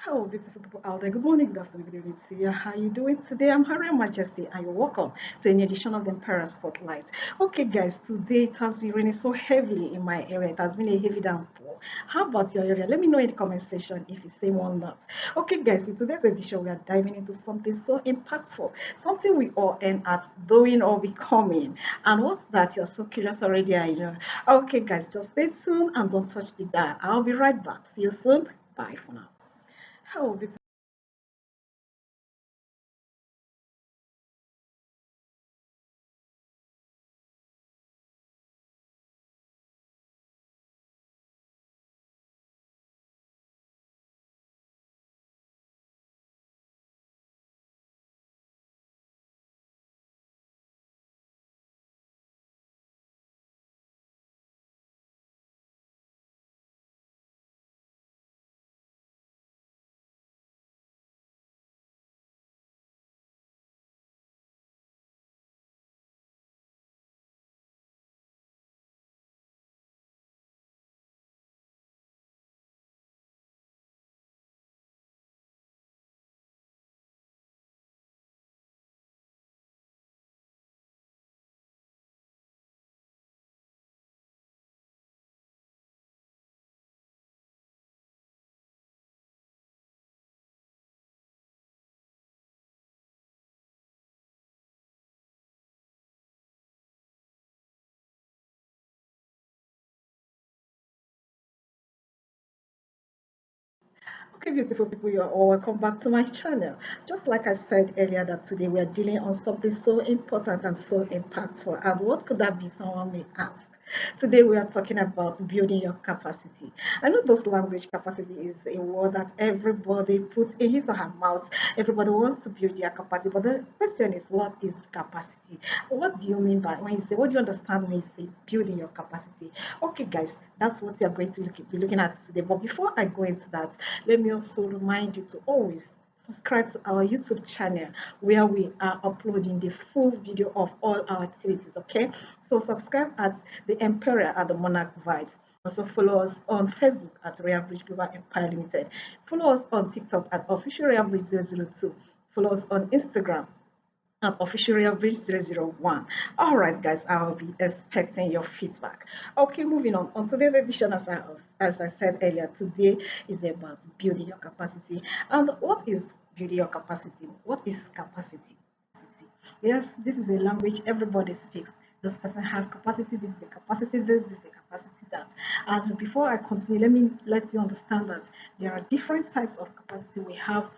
Hello, beautiful people out there. Good morning, good afternoon, good evening to you. How you doing today? I'm Her Majesty, and you're welcome to a new edition of the Emperor Spotlight. Okay, guys, today it has been raining so heavily in my area. It has been a heavy downpour. How about your area? Let me know in the comment section if it's same or not. Okay, guys, in today's edition, we are diving into something so impactful, something we all aim at doing or becoming. And what's that? You're so curious already, I know. Okay, guys, just stay tuned and don't touch the dial. I'll be right back. See you soon. Bye for now. Hello, beautiful. Okay, beautiful people, you're all welcome back to my channel. Just like I said earlier, that today we are dealing on something so important and so impactful. And what could that be? Someone may ask. Today we are talking about building your capacity. I know those language capacity is a word that everybody puts in his or her mouth. Everybody wants to build their capacity, but the question is, what is capacity? What do you mean by when you say? What do you understand when you say building your capacity? Okay, guys, that's what you're going to be looking at today. But before I go into that, let me also remind you to always subscribe to our YouTube channel where we are uploading the full video of all our activities. Okay, so subscribe at the Emperor at the Monarch Vibes. Also follow us on Facebook at Royal Bridge Global Empire Limited. Follow us on TikTok at Official Royal Bridge 002. Follow us on Instagram at official Real Bridge 001. All right, guys, I'll be expecting your feedback. Okay, moving on today's edition, as I said earlier, today is about building your capacity. And what is building your capacity? What is capacity? Yes, this is a language everybody speaks. This person have capacity, this is the capacity, this is the capacity that. And before I continue, let you understand that there are different types of capacity. We have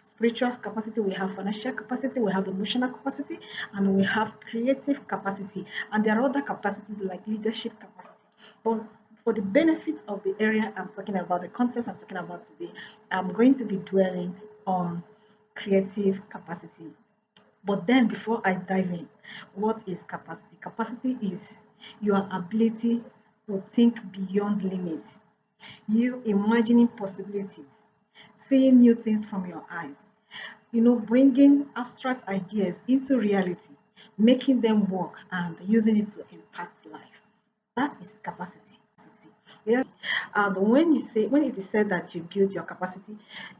spiritual capacity, we have financial capacity, we have emotional capacity, and we have creative capacity. And there are other capacities like leadership capacity. But for the benefit of the area I'm talking about, the context I'm talking about today, I'm going to be dwelling on creative capacity. But then, before I dive in, what is capacity? Capacity is your ability to think beyond limits, you imagining possibilities, seeing new things from your eyes, bringing abstract ideas into reality, making them work, and using it to impact life. That is capacity. Yes, and when it is said that you build your capacity,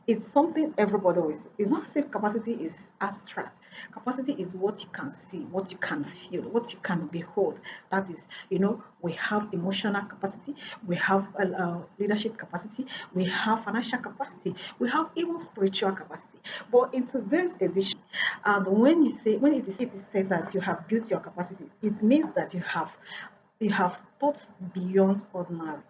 it's something everybody always. It's not as if capacity is abstract. Capacity is what you can see, what you can feel, what you can behold. That is, we have emotional capacity, we have leadership capacity, we have financial capacity, we have even spiritual capacity. But in today's edition, when it is said that you have built your capacity, it means that you have thought beyond ordinary.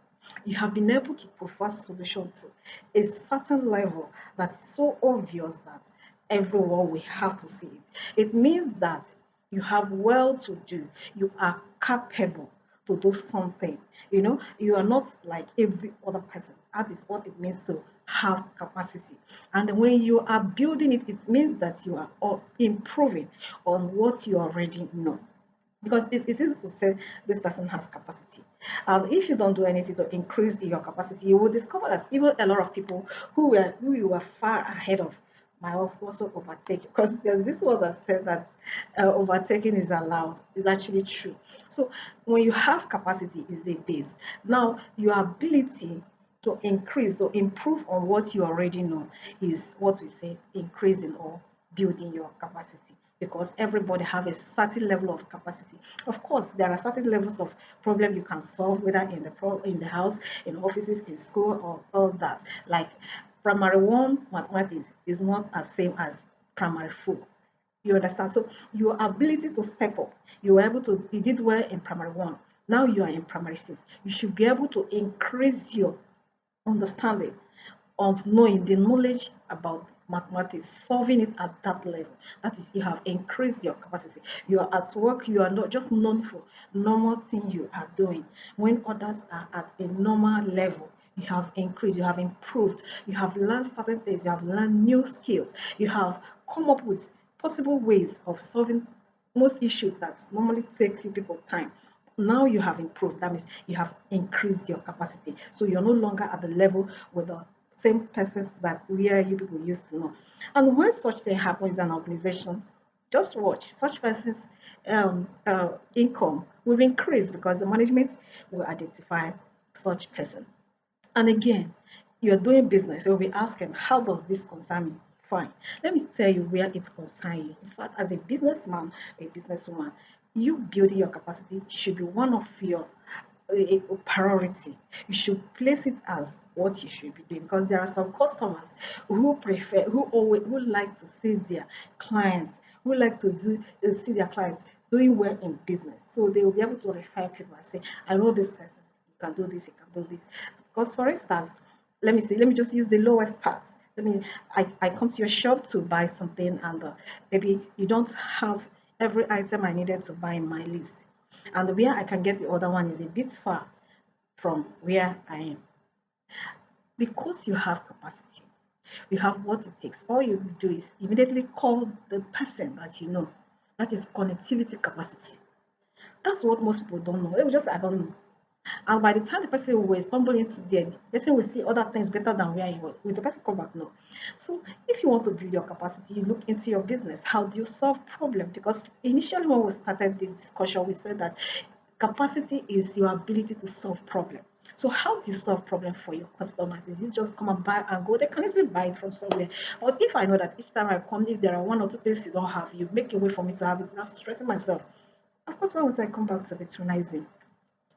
You have been able to provide solution to a certain level that's so obvious that everyone will have to see it. It means that you have well to do. You are capable to do something. You are not like every other person. That is what it means to have capacity. And when you are building it, it means that you are improving on what you already know, because it's easy to say this person has capacity. And if you don't do anything to increase your capacity, you will discover that even a lot of people who you were far ahead of might also overtake, because there's this one that said that overtaking is allowed. Is actually true. So when you have capacity is a base. Now your ability to increase, to improve on what you already know is what we say increasing or building your capacity, because everybody have a certain level of capacity. Of course, there are certain levels of problem you can solve, whether in in the house, in offices, in school, or all that. Like primary one mathematics is not as same as primary four. You understand? So your ability to step up, you were able to, you did well in primary one. Now you are in primary six. You should be able to increase your understanding of knowing the knowledge about mathematics, solving it at that level. That is, you have increased your capacity. You are at work, you are not just known for normal thing you are doing. When others are at a normal level, you have increased, you have improved, you have learned certain things, you have learned new skills, you have come up with possible ways of solving most issues that normally takes you people time. Now you have improved. That means you have increased your capacity. So you're no longer at the level with the same persons that where you people used to know. And when such thing happens in an organization, just watch such persons' income will increase because the management will identify such person. And again, you're doing business, you'll be asking, how does this concern me? Fine. Let me tell you where it concerns you. In fact, as a businessman, a businesswoman, you building your capacity should be one of your priority. You should place it as what you should be doing, because there are some customers who prefer, who like to see their clients, who like to see their clients doing well in business. So they will be able to refer people and say, I know this person, you can do this, you can do this. Because for instance, let me just use the lowest part. I come to your shop to buy something, and maybe you don't have every item I needed to buy in my list. And where I can get the other one is a bit far from where I am. Because you have capacity, you have what it takes. All you do is immediately call the person that you know. That is connectivity capacity. That's what most people don't know. They will just, I don't know. And by the time the person will stumble into there, the person will see other things better than where you were. Will the person come back? No. So if you want to build your capacity, you look into your business. How do you solve problems? Because initially when we started this discussion, we said that capacity is your ability to solve problems. So how do you solve problem for your customers? Is it just come and buy and go? They can easily buy it from somewhere. Or if I know that each time I come, if there are one or two things you don't have, you make a way for me to have it. I'm stressing myself. Of course, why would I come back to patronize you?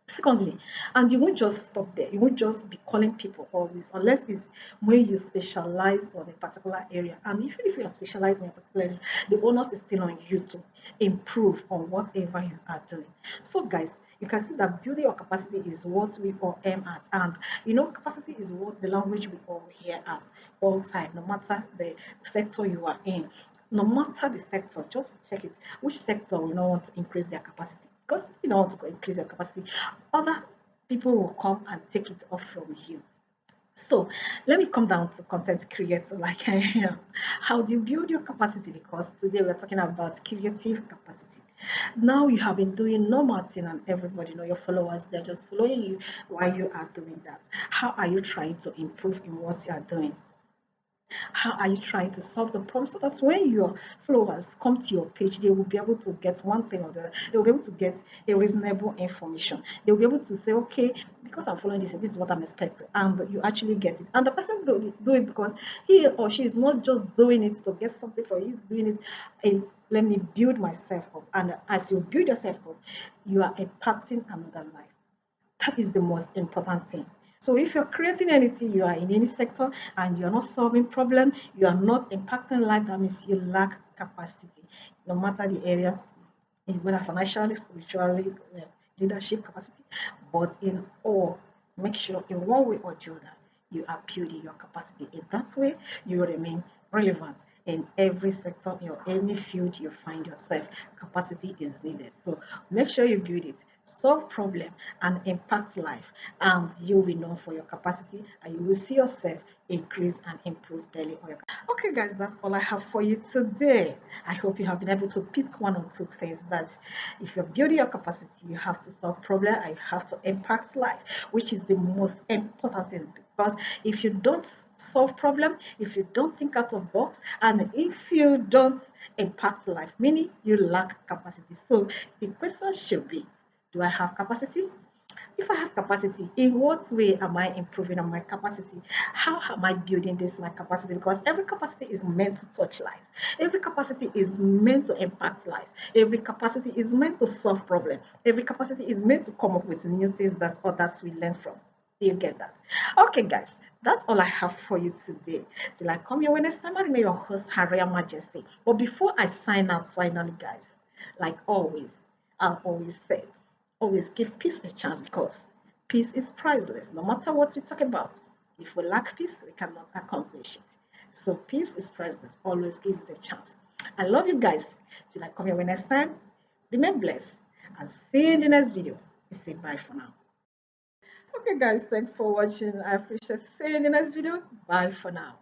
Secondly, and you won't just stop there. You won't just be calling people always, unless it's when you specialize on a particular area. And even if you are specializing in a particular area, the onus is still on you to improve on whatever you are doing. So, guys, you can see that building your capacity is what we all aim at. And capacity is what the language we all hear at all time, no matter the sector you are in. No matter the sector, just check it. Which sector will not want to increase their capacity? Because you don't want to increase your capacity, other people will come and take it off from you. So let me come down to content creator like I am. How do you build your capacity? Because today we're talking about creative capacity. Now you have been doing normal thing and everybody know your followers, they're just following you while you are doing that. How are you trying to improve in what you are doing? How are you trying to solve the problem so that when your followers come to your page, they will be able to get one thing or the other. They will be able to get a reasonable information. They will be able to say, okay, because I'm following this is what I'm expecting, and you actually get it. And the person do it because he or she is not just doing it to get something for you, he's doing it in, let me build myself up. And as you build yourself up, you are impacting another life. That is the most important thing. So if you're creating anything, you are in any sector and you're not solving problem, you are not impacting life, that means you lack capacity, no matter the area, in whether financially, spiritually, leadership capacity, but in all, make sure in one way or the other, you are building your capacity. In that way, you will remain relevant in every sector, in any field you find yourself. Capacity is needed. So make sure you build it, solve problem, and impact life, and you will be known for your capacity, and you will see yourself increase and improve daily. Okay, guys, that's all I have for you today. I hope you have been able to pick one or two things that if you're building your capacity, you have to solve problem and you have to impact life, which is the most important thing. Because if you don't solve problem, if you don't think out of box, and if you don't impact life, meaning you lack capacity. So the question should be, do I have capacity? If I have capacity, in what way am I improving on my capacity? How am I building this my capacity? Because every capacity is meant to touch lives. Every capacity is meant to impact lives. Every capacity is meant to solve problems. Every capacity is meant to come up with new things that others will learn from. Do you get that? Okay, guys, that's all I have for you today. Till I come your way next time, I remain your host, Harriet Majesty. But before I sign out, finally, guys, like always, I'll always say, always give peace a chance because peace is priceless. No matter what we talk about, if we lack peace, we cannot accomplish it. So peace is priceless. Always give it a chance. I love you guys. Till I come your way next time, remain blessed and see you in the next video. I say bye for now. Okay, guys, thanks for watching. I appreciate seeing you in the next video. Bye for now.